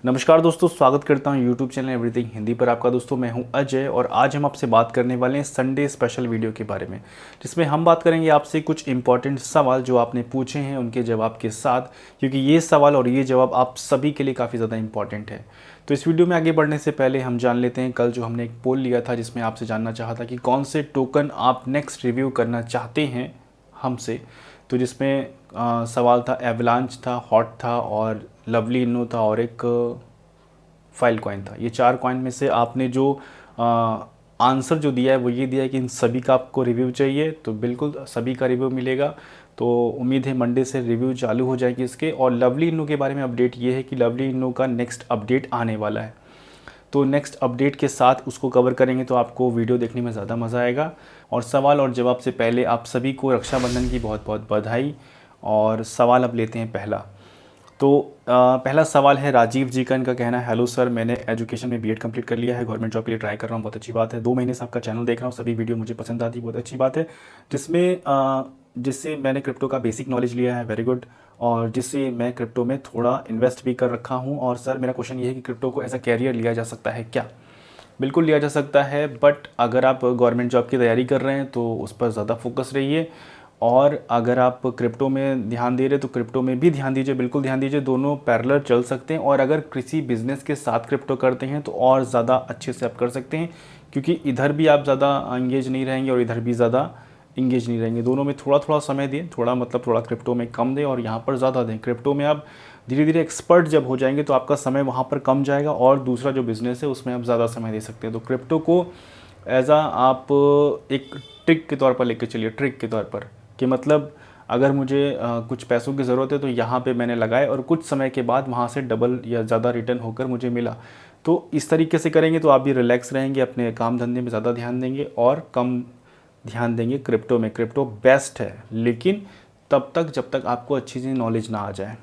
नमस्कार दोस्तों, स्वागत करता हूं यूट्यूब चैनल एवरीथिंग हिंदी पर आपका। दोस्तों मैं हूं अजय और आज हम आपसे बात करने वाले हैं संडे स्पेशल वीडियो के बारे में, जिसमें हम बात करेंगे आपसे कुछ इंपॉर्टेंट सवाल जो आपने पूछे हैं उनके जवाब के साथ, क्योंकि ये सवाल और ये जवाब आप सभी के लिए काफ़ी ज़्यादा इंपॉर्टेंट है। तो इस वीडियो में आगे बढ़ने से पहले हम जान लेते हैं कल जो हमने एक पोल लिया था जिसमें आपसे जानना चाहा था कि कौन से टोकन आप नेक्स्ट रिव्यू करना चाहते हैं हमसे। तो जिसमें सवाल था एवलांच था, हॉट था और लवली इन्नो था और एक फाइल कॉइन था। ये 4 कॉइन में से आपने जो आंसर जो दिया है वो ये दिया है कि इन सभी का आपको रिव्यू चाहिए, तो बिल्कुल सभी का रिव्यू मिलेगा। तो उम्मीद है मंडे से रिव्यू चालू हो जाएगी इसके। और लवली इन्नो के बारे में अपडेट ये है कि लवली इन्नो का नेक्स्ट अपडेट आने वाला है, तो नेक्स्ट अपडेट के साथ उसको कवर करेंगे तो आपको वीडियो देखने में ज़्यादा मज़ा आएगा। और सवाल और जवाब से पहले आप सभी को रक्षाबंधन की बहुत बहुत बधाई। और सवाल अब लेते हैं पहला। तो पहला सवाल है राजीव जी का। इनका कहना है, हेलो सर, मैंने एजुकेशन में बीएड कंप्लीट कर लिया है, गवर्नमेंट जॉब के लिए ट्राई कर रहा हूँ, बहुत अच्छी बात है। 2 महीने से आपका चैनल देख रहा हूँ, सभी वीडियो मुझे पसंद आती है, बहुत अच्छी बात है। जिससे मैंने क्रिप्टो का बेसिक नॉलेज लिया है, वेरी गुड। और जिससे मैं क्रिप्टो में थोड़ा इन्वेस्ट भी कर रखा हूँ। और सर मेरा क्वेश्चन ये है कि क्रिप्टो को एज अ कैरियर लिया जा सकता है क्या? बिल्कुल लिया जा सकता है, बट अगर आप गवर्नमेंट जॉब की तैयारी कर रहे हैं तो उस पर ज़्यादा फोकस रहिए। और अगर आप क्रिप्टो में ध्यान दे रहे हैं तो क्रिप्टो में भी ध्यान दीजिए, बिल्कुल ध्यान दीजिए, दोनों पैरेलल चल सकते हैं। और अगर किसी बिजनेस के साथ क्रिप्टो करते हैं तो और ज़्यादा अच्छे से आप कर सकते हैं, क्योंकि इधर भी आप ज़्यादा इंगेज नहीं रहेंगे और इधर भी ज़्यादा इंगेज नहीं रहेंगे। दोनों में थोड़ा थोड़ा समय दें, थोड़ा क्रिप्टो में कम दें और यहाँ पर ज़्यादा दें। क्रिप्टो में आप धीरे धीरे एक्सपर्ट जब हो जाएंगे तो आपका समय वहाँ पर कम जाएगा और दूसरा जो बिज़नेस है उसमें आप ज़्यादा समय दे सकते हैं। तो क्रिप्टो को एज आप एक ट्रिक के तौर पर लेकर चलिए, ट्रिक के तौर पर, कि मतलब अगर मुझे कुछ पैसों की ज़रूरत है तो यहाँ पे मैंने लगाए और कुछ समय के बाद वहाँ से डबल या ज़्यादा रिटर्न होकर मुझे मिला। तो इस तरीके से करेंगे तो आप भी रिलैक्स रहेंगे, अपने काम धंधे में ज़्यादा ध्यान देंगे और कम ध्यान देंगे क्रिप्टो में। क्रिप्टो बेस्ट है, लेकिन तब तक जब तक आपको अच्छी सी नॉलेज ना आ जाए।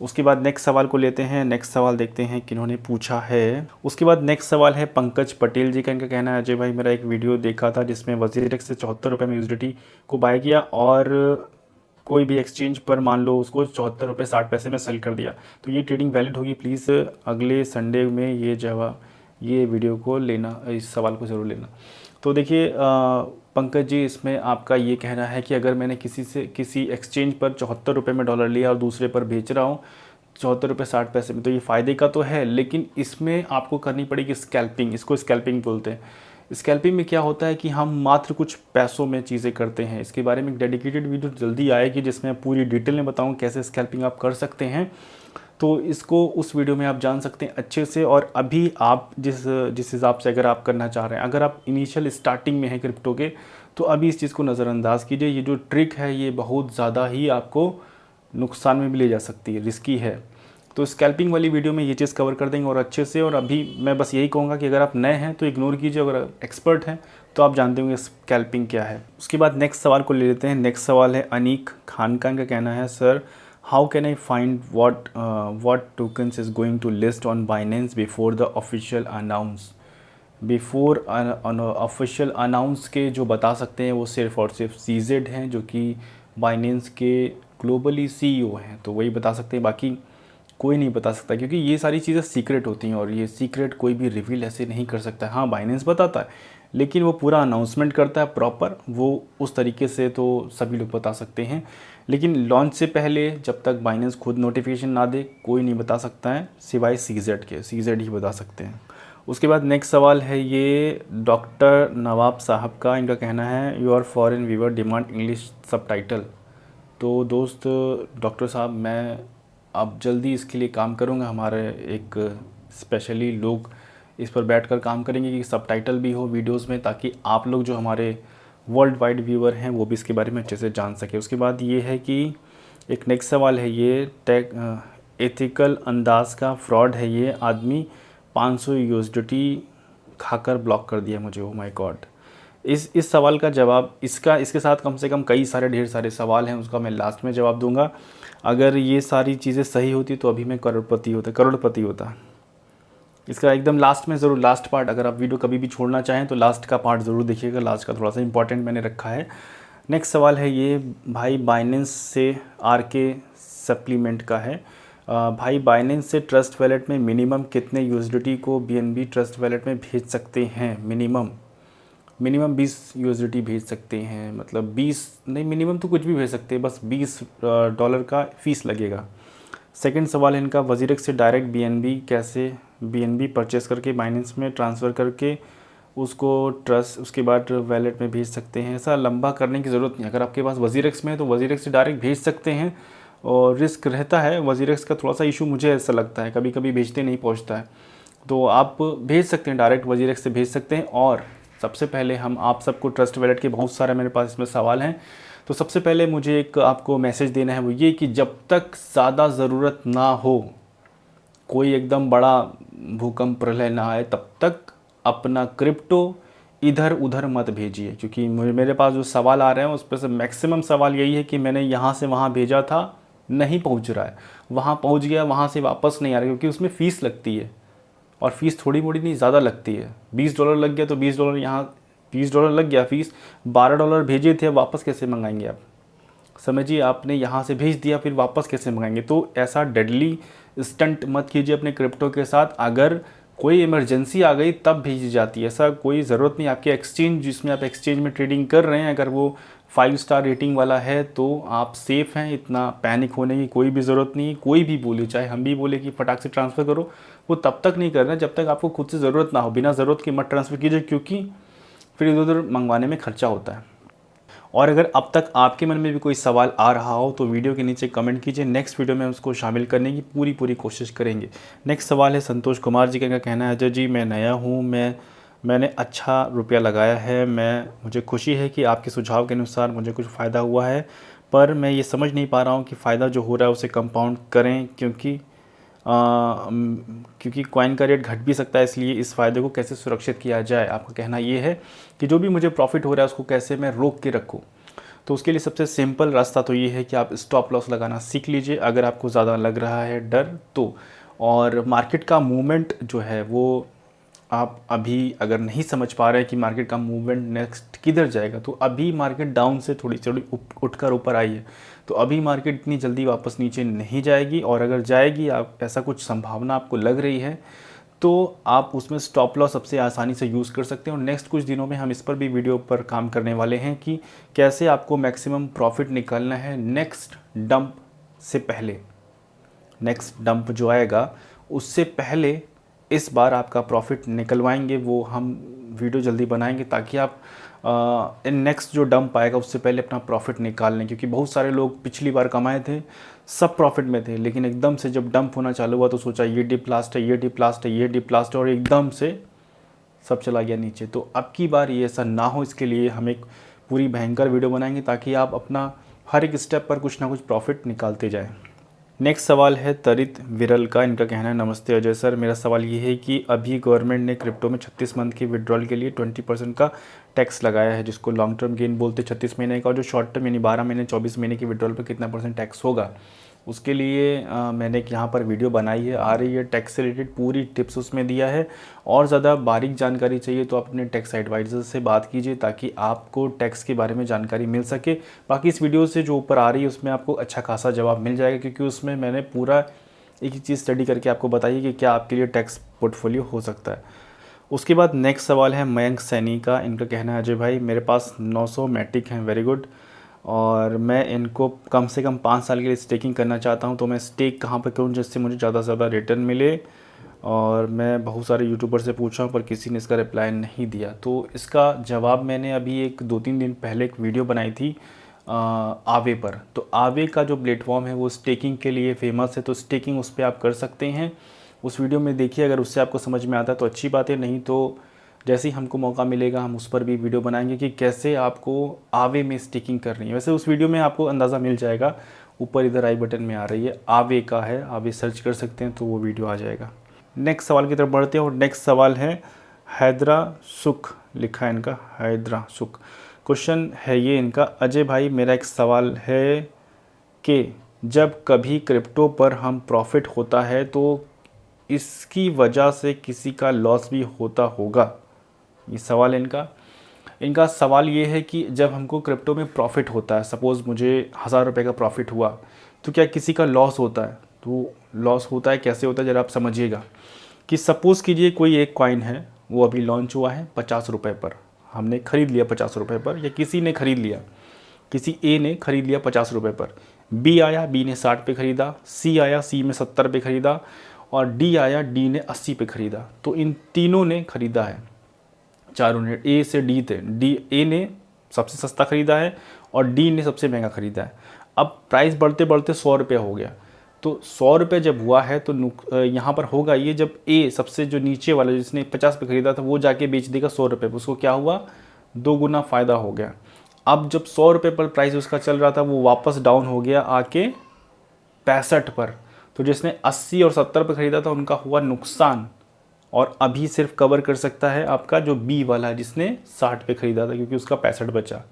उसके बाद नेक्स्ट सवाल को लेते हैं। नेक्स्ट सवाल देखते हैं किन्होंने पूछा है। उसके बाद नेक्स्ट सवाल है पंकज पटेल जी का। इनका कहना है, अजय भाई मेरा एक वीडियो देखा था जिसमें वजीरेक्स से 74 रुपये में यूएसडीटी को बाय किया और कोई भी एक्सचेंज पर मान लो उसको 74 रुपये 60 पैसे में सेल कर दिया, तो ये ट्रेडिंग वैलिड होगी? प्लीज़ अगले संडे में ये वीडियो को लेना, इस सवाल को ज़रूर लेना। तो देखिए पंकज जी, इसमें आपका ये कहना है कि अगर मैंने किसी एक्सचेंज पर 74 रुपये में डॉलर लिया और दूसरे पर बेच रहा हूँ 74 रुपये 60 पैसे में, तो ये फ़ायदे का तो है, लेकिन इसमें आपको करनी पड़ेगी स्कैल्पिंग। इसको स्कैल्पिंग बोलते हैं। स्कैल्पिंग में क्या होता है कि हम मात्र कुछ पैसों में चीज़ें करते हैं। इसके बारे में एक डेडिकेटेड वीडियो जल्दी आएगी जिसमें पूरी डिटेल में बताऊँ कैसे स्कैल्पिंग आप कर सकते हैं। तो इसको उस वीडियो में आप जान सकते हैं अच्छे से। और अभी आप जिस हिसाब से अगर आप करना चाह रहे हैं, अगर आप इनिशियल स्टार्टिंग में हैं क्रिप्टो के, तो अभी इस चीज़ को नज़रअंदाज कीजिए। ये जो ट्रिक है ये बहुत ज़्यादा ही आपको नुकसान में भी ले जा सकती है, रिस्की है। तो स्कैल्पिंग वाली वीडियो में ये चीज़ कवर कर देंगे और अच्छे से। और अभी मैं बस यही कहूँगा कि अगर आप नए हैं तो इग्नोर कीजिए, अगर एक्सपर्ट हैं तो आप जानते होंगे स्कैल्पिंग क्या है। उसके बाद नेक्स्ट सवाल को ले लेते हैं। नेक्स्ट सवाल है अनीक खान का। इनका कहना है, sir how can I find what tokens is going to list on Binance before the official announce? Before official announce के जो बता सकते हैं वो सिर्फ और सिर्फ CZ हैं, जो कि बाइनेंस के ग्लोबली CEO हैं, तो वही बता सकते हैं, बाकी कोई नहीं बता सकता, क्योंकि ये सारी चीज़ें सीक्रेट होती हैं और ये सीक्रेट कोई भी रिवील ऐसे नहीं कर सकता। हाँ, बाइनेंस बताता है, लेकिन वो पूरा अनाउंसमेंट करता है प्रॉपर, वो उस तरीके से तो सभी लोग बता सकते हैं। लेकिन लॉन्च से पहले जब तक बाइनेंस खुद नोटिफिकेशन ना दे कोई नहीं बता सकता है, सिवाय CZ के। CZ ही बता सकते हैं। उसके बाद नेक्स्ट सवाल है ये डॉक्टर नवाब साहब का। इनका कहना है, your foreign viewer demand English subtitle. तो दोस्त डॉक्टर साहब, मैं अब जल्दी इसके लिए काम करूँगा। हमारे एक स्पेशली लोग इस पर बैठकर काम करेंगे कि सबटाइटल भी हो वीडियोस में, ताकि आप लोग जो हमारे वर्ल्ड वाइड व्यूअर हैं वो भी इसके बारे में अच्छे से जान सके। उसके बाद ये है कि एक नेक्स्ट सवाल है ये एथिकल अंदाज का फ्रॉड है ये आदमी, 500 USDT खाकर ब्लॉक कर दिया मुझे, ओ माय गॉड। इस सवाल का जवाब इसके साथ कम से कम ढेर सारे सवाल हैं, उसका मैं लास्ट में जवाब दूंगा। अगर ये सारी चीज़ें सही होती तो अभी मैं करोड़पति होता। इसका एकदम लास्ट में ज़रूर, लास्ट पार्ट, अगर आप वीडियो कभी भी छोड़ना चाहें तो लास्ट का पार्ट ज़रूर देखिएगा, लास्ट का थोड़ा सा इंपॉर्टेंट मैंने रखा है। नेक्स्ट सवाल है ये भाई बाइनेंस से RK सप्लीमेंट का है। भाई बाइनेंस से ट्रस्ट वैलेट में मिनिमम कितने यूएसडीटी को बीएनबी ट्रस्ट वैलेट में भेज सकते हैं? मिनिमम 20 यूएसडीटी भेज सकते हैं, मतलब 20 नहीं, मिनिमम तो कुछ भी भेज सकते हैं, बस $20 का फ़ीस लगेगा। सेकंड सवाल है इनका, वजीरेक्स से डायरेक्ट बीएनबी कैसे बीएनबी परचेस करके बाइनेंस में ट्रांसफ़र करके उसको ट्रस्ट उसके बाद वैलेट में भेज सकते हैं? ऐसा लंबा करने की ज़रूरत नहीं। अगर आपके पास वजीरेक्स में है तो वजीरेक्स से डायरेक्ट भेज सकते हैं, और रिस्क रहता है वजीरेक्स का, थोड़ा सा इशू मुझे ऐसा लगता है, कभी कभी भेजते नहीं पहुंचता है, तो आप भेज सकते हैं, डायरेक्ट वजीरेक्स से भेज सकते हैं। और सबसे पहले हम आप सबको ट्रस्ट वैलेट के बहुत सारे मेरे पास इसमें सवाल हैं, तो सबसे पहले मुझे एक आपको मैसेज देना है, वो ये कि जब तक ज़्यादा ज़रूरत ना हो, कोई एकदम बड़ा भूकंप प्रलय ना आए, तब तक अपना क्रिप्टो इधर उधर मत भेजिए। क्योंकि मेरे पास जो सवाल आ रहे हैं उस पर से मैक्सिमम सवाल यही है कि मैंने यहाँ से वहाँ भेजा था, नहीं पहुँच रहा है, वहाँ पहुँच गया, वहाँ से वापस नहीं आ रहा, क्योंकि उसमें फ़ीस लगती है, और फीस थोड़ी मोड़ी नहीं, ज़्यादा लगती है। $20 लग गया तो $20 यहाँ, $20 लग गया फीस, $12 भेजे थे, वापस कैसे मंगाएंगे आप? समझिए, आपने यहाँ से भेज दिया, फिर वापस कैसे मंगाएंगे? तो ऐसा डेडली स्टंट मत कीजिए अपने क्रिप्टो के साथ। अगर कोई इमरजेंसी आ गई तब भेजी जाती है, ऐसा कोई ज़रूरत नहीं। आपके एक्सचेंज जिसमें आप एक्सचेंज में ट्रेडिंग कर रहे हैं, अगर वो 5 स्टार रेटिंग वाला है तो आप सेफ़ हैं, इतना पैनिक होने की कोई भी ज़रूरत नहीं है। कोई भी बोले, चाहे हम भी बोले कि फटाक से ट्रांसफ़र करो, वो तब तक नहीं करना जब तक आपको खुद से ज़रूरत ना हो। बिना ज़रूरत के मत ट्रांसफ़र कीजिए, क्योंकि फिर इधर उधर मंगवाने में खर्चा होता है। और अगर अब तक आपके मन में भी कोई सवाल आ रहा हो तो वीडियो के नीचे कमेंट कीजिए, नेक्स्ट वीडियो में उसको शामिल करने की पूरी कोशिश करेंगे। नेक्स्ट सवाल है संतोष कुमार जी का कहना है, अजय जी मैं नया हूँ, मैंने अच्छा रुपया लगाया है, मुझे खुशी है कि आपके सुझाव के अनुसार मुझे कुछ फ़ायदा हुआ है, पर मैं ये समझ नहीं पा रहा हूँ कि फ़ायदा जो हो रहा है उसे कंपाउंड करें, क्योंकि कॉइन का रेट घट भी सकता है, इसलिए इस फ़ायदे को कैसे सुरक्षित किया जाए? आपका कहना ये है कि जो भी मुझे प्रॉफिट हो रहा है उसको कैसे मैं रोक के रखूँ। तो उसके लिए सबसे सिंपल रास्ता तो ये है कि आप स्टॉप लॉस लगाना सीख लीजिए, अगर आपको ज़्यादा लग रहा है डर तो। और मार्केट का मूवमेंट जो है वो आप अभी अगर नहीं समझ पा रहे हैं कि मार्केट का मूवमेंट नेक्स्ट किधर जाएगा, तो अभी मार्केट डाउन से थोड़ी उठकर ऊपर आई है, तो अभी मार्केट इतनी जल्दी वापस नीचे नहीं जाएगी, और अगर जाएगी, आप ऐसा कुछ संभावना आपको लग रही है, तो आप उसमें स्टॉप लॉस सबसे आसानी से यूज़ कर सकते हैं। और नेक्स्ट कुछ दिनों में हम इस पर भी वीडियो पर काम करने वाले हैं कि कैसे आपको मैक्सिमम प्रॉफिट निकालना है नेक्स्ट डंप से पहले। नेक्स्ट डंप जो आएगा उससे पहले इस बार आपका प्रॉफिट निकलवाएंगे, वो हम वीडियो जल्दी बनाएंगे, ताकि आप नेक्स्ट जो डंप आएगा उससे पहले अपना प्रॉफिट निकाल लें। क्योंकि बहुत सारे लोग पिछली बार कमाए थे, सब प्रॉफिट में थे, लेकिन एकदम से जब डंप होना चालू हुआ तो सोचा ये डिप लास्ट है, ये डिप लास्ट है, ये डिप लास्ट है, और एकदम से सब चला गया नीचे। तो अब की बार ये ऐसा ना हो, इसके लिए हम एक पूरी भयंकर वीडियो बनाएंगे, ताकि आप अपना हर एक स्टेप पर कुछ ना कुछ प्रॉफिट निकालते जाएँ। नेक्स्ट सवाल है तरित विरल का, इनका कहना है, नमस्ते अजय सर, मेरा सवाल ये है कि अभी गवर्नमेंट ने क्रिप्टो में 36 मंथ की विड्रॉल के लिए 20% का टैक्स लगाया है, जिसको लॉन्ग टर्म गेन बोलते 36 महीने का, और जो शॉर्ट टर्म यानी 12 महीने 24 महीने की विड्रॉल पर कितना % टैक्स होगा, उसके लिए मैंने एक यहाँ पर वीडियो बनाई है, आ रही है, टैक्स से रिलेटेड पूरी टिप्स उसमें दिया है। और ज़्यादा बारीक जानकारी चाहिए तो आप अपने टैक्स एडवाइज़र से बात कीजिए, ताकि आपको टैक्स के बारे में जानकारी मिल सके। बाकी इस वीडियो से जो ऊपर आ रही है उसमें आपको अच्छा खासा जवाब मिल जाएगा, क्योंकि उसमें मैंने पूरा एक ही चीज़ स्टडी करके आपको बताई है कि क्या आपके लिए टैक्स पोर्टफोलियो हो सकता है। उसके बाद नेक्स्ट सवाल है मयंक सैनी का, इनका कहना है, अजय भाई मेरे पास 900 मैटिक हैं, वेरी गुड, और मैं इनको कम से कम 5 साल के लिए स्टेकिंग करना चाहता हूं, तो मैं स्टेक कहां पर करूं जिससे मुझे ज़्यादा से ज़्यादा रिटर्न मिले? और मैं बहुत सारे यूट्यूबर से पूछा हूं पर किसी ने इसका रिप्लाई नहीं दिया। तो इसका जवाब मैंने अभी एक 2-3 दिन पहले एक वीडियो बनाई थी आवे पर। तो आवे का जो प्लेटफॉर्म है वो स्टेकिंग के लिए फेमस है, तो स्टेकिंग उस पर आप कर सकते हैं। उस वीडियो में देखिए, अगर उससे आपको समझ में आता है तो अच्छी बात है, नहीं तो जैसे ही हमको मौका मिलेगा हम उस पर भी वीडियो बनाएंगे कि कैसे आपको आवे में स्टेकिंग करनी है। वैसे उस वीडियो में आपको अंदाज़ा मिल जाएगा, ऊपर इधर आई बटन में आ रही है, आवे का है, आवे सर्च कर सकते हैं तो वो वीडियो आ जाएगा। नेक्स्ट सवाल की तरफ बढ़ते हैं, और नेक्स्ट सवाल है हैदरा सुख, लिखा है इनका हैदरा सुख। क्वेश्चन है ये इनका, अजय भाई मेरा एक सवाल है कि जब कभी क्रिप्टो पर हम प्रॉफिट होता है तो इसकी वजह से किसी का लॉस भी होता होगा? ये सवाल है इनका सवाल ये है कि जब हमको क्रिप्टो में प्रॉफिट होता है, सपोज़ मुझे 1000 रुपये का प्रॉफिट हुआ, तो क्या किसी का लॉस होता है? तो लॉस होता है, कैसे होता है जरा आप समझिएगा। कि सपोज़ कीजिए कोई एक कॉइन है, वो अभी लॉन्च हुआ है 50 रुपये पर, हमने ख़रीद लिया 50 रुपये पर, या किसी ने ख़रीद लिया, किसी ए ने ख़रीद लिया 50 रुपये पर, बी आया, बी ने 60 पे ख़रीदा, सी आया, सी में 70 पे ख़रीदा, और डी आया, डी ने 80 पे ख़रीदा। तो इन तीनों ने ख़रीदा है, चारों ने, ए से डी थे, डी ए ने सबसे सस्ता ख़रीदा है और डी ने सबसे महंगा ख़रीदा है। अब प्राइस बढ़ते बढ़ते 100 रुपये हो गया। तो 100 रुपये जब हुआ है तो यहाँ पर होगा ये, जब ए सबसे जो नीचे वाला जिसने 50 पे ख़रीदा था वो जाके बेच देगा 100 रुपये पर, उसको क्या हुआ, 2 गुना फ़ायदा हो गया। अब जब 100 रुपये पर प्राइस उसका चल रहा था, वो वापस डाउन हो गया आके 65 पर। तो जिसने 80 और 70 पर ख़रीदा था उनका हुआ नुकसान, और अभी सिर्फ कवर कर सकता है आपका जो बी वाला है जिसने 60 पे ख़रीदा था, क्योंकि उसका 65 बचा।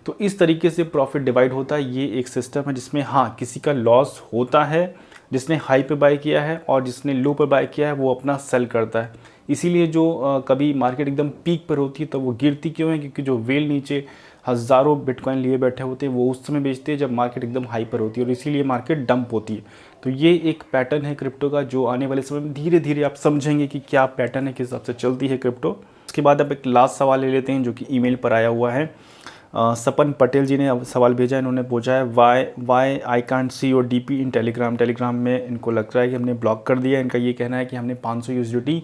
तो इस तरीके से प्रॉफिट डिवाइड होता है। ये एक सिस्टम है जिसमें हाँ किसी का लॉस होता है, जिसने हाई पे बाय किया है, और जिसने लो पे बाय किया है वो अपना सेल करता है। इसीलिए जो कभी मार्केट एकदम पीक पर होती है तो वो गिरती क्यों है, क्योंकि जो वेल नीचे हज़ारों बिटकॉइन लिए बैठे होते हैं वो उस समय बेचते हैं जब मार्केट एकदम हाई पर होती है, और इसीलिए मार्केट डंप होती है। तो ये एक पैटर्न है क्रिप्टो का, जो आने वाले समय में धीरे धीरे आप समझेंगे कि क्या पैटर्न है, किस हिसाब से चलती है क्रिप्टो। उसके बाद अब एक लास्ट सवाल ले लेते हैं जो कि ईमेल पर आया हुआ है। सपन पटेल जी ने अब सवाल भेजा है। इन्होंने पूछा है why I can't see your DP in Telegram. Telegram में इनको लग रहा है कि हमने ब्लॉक कर दिया। इनका ये कहना है कि हमने 500 यूएसडीटी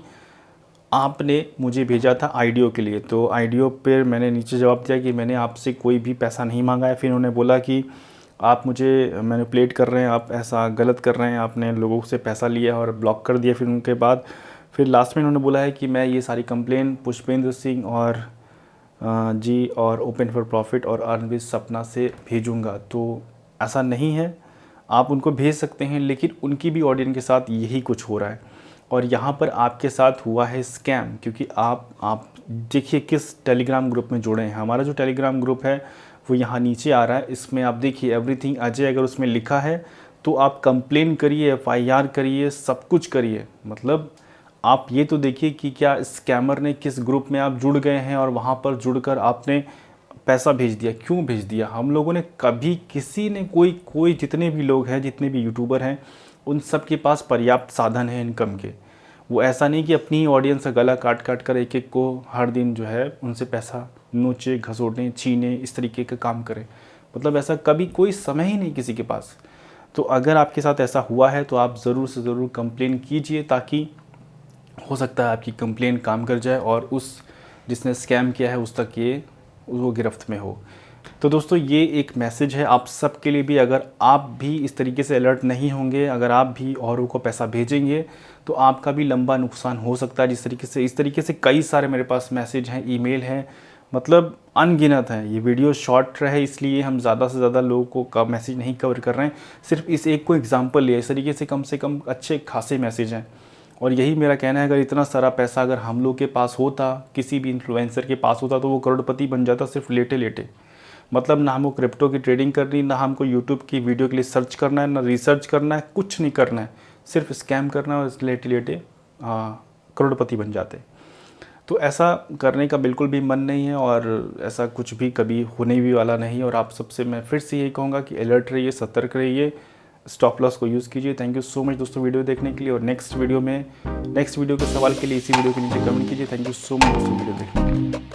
आपने मुझे भेजा था आईडियो के लिए, तो आईडियो पर मैंने नीचे जवाब दिया कि मैंने आपसे कोई भी पैसा नहीं मांगा है। फिर उन्होंने बोला कि आप मुझे मैनिपुलेट कर रहे हैं, आप ऐसा गलत कर रहे हैं, आपने लोगों से पैसा लिया और ब्लॉक कर दिया। फिर उनके बाद फिर लास्ट में इन्होंने बोला है कि मैं ये सारी कंप्लेन पुष्पेंद्र सिंह और जी और ओपन फॉर प्रॉफिट और अर्न विद सपना से भेजूंगा। तो ऐसा नहीं है, आप उनको भेज सकते हैं, लेकिन उनकी भी ऑडियंस के साथ यही कुछ हो रहा है। और यहाँ पर आपके साथ हुआ है स्कैम, क्योंकि आप देखिए किस टेलीग्राम ग्रुप में जुड़े हैं। हमारा जो टेलीग्राम ग्रुप है वो यहाँ नीचे आ रहा है। इसमें आप देखिए एवरीथिंग अजय अगर उसमें लिखा है तो आप कंप्लेन करिए, FIR करिए, सब कुछ करिए। मतलब आप ये तो देखिए कि क्या स्कैमर ने किस ग्रुप में आप जुड़ गए हैं और वहाँ पर जुड़कर आपने पैसा भेज दिया। क्यों भेज दिया? हम लोगों ने कभी किसी ने कोई जितने भी लोग हैं, जितने भी यूट्यूबर हैं, उन सब के पास पर्याप्त साधन है इनकम के। वो ऐसा नहीं कि अपनी ऑडियंस का गला काट काट कर एक को हर दिन जो है उनसे पैसा नोचे, घसोटने, छीने, इस तरीके का काम करें। मतलब ऐसा कभी कोई समय ही नहीं किसी के पास। तो अगर आपके साथ ऐसा हुआ है तो आप ज़रूर से ज़रूर कंप्लेन कीजिए, ताकि हो सकता है आपकी कंप्लेन काम कर जाए और उस जिसने स्कैम किया है उस तक ये वो गिरफ्त में हो। तो दोस्तों ये एक मैसेज है आप सब के लिए भी। अगर आप भी इस तरीके से अलर्ट नहीं होंगे, अगर आप भी औरों को पैसा भेजेंगे तो आपका भी लंबा नुकसान हो सकता है। इस तरीके से कई सारे मेरे पास मैसेज हैं, ईमेल हैं, मतलब अनगिनत हैं। ये वीडियो शॉर्ट रहे इसलिए हम ज़्यादा से ज़्यादा लोगों को का मैसेज नहीं कवर कर रहे हैं, सिर्फ इस एक को एग्जांपल लिया। इस तरीके से कम अच्छे खासे मैसेज हैं। और यही मेरा कहना है, अगर इतना सारा पैसा अगर हम लोग के पास होता, किसी भी इन्फ्लुएंसर के पास होता, तो वो करोड़पति बन जाता सिर्फ लेटे लेटे। मतलब ना हमको क्रिप्टो की ट्रेडिंग करनी, ना हमको यूट्यूब की वीडियो के लिए सर्च करना है, ना रिसर्च करना है, कुछ नहीं करना है, सिर्फ स्कैम करना है और लेटे लेटे करोड़पति बन जाते। तो ऐसा करने का बिल्कुल भी मन नहीं है और ऐसा कुछ भी कभी होने भी वाला नहीं। और आप सबसे मैं फिर से यही कहूँगा कि अलर्ट रहिए, सतर्क रहिए, स्टॉप लॉस को यूज़ कीजिए। थैंक यू सो मच दोस्तों वीडियो देखने के लिए। और नेक्स्ट वीडियो के सवाल के लिए इसी वीडियो के नीचे कमेंट कीजिए। थैंक यू सो मच दोस्तों वीडियो देखने के लिए।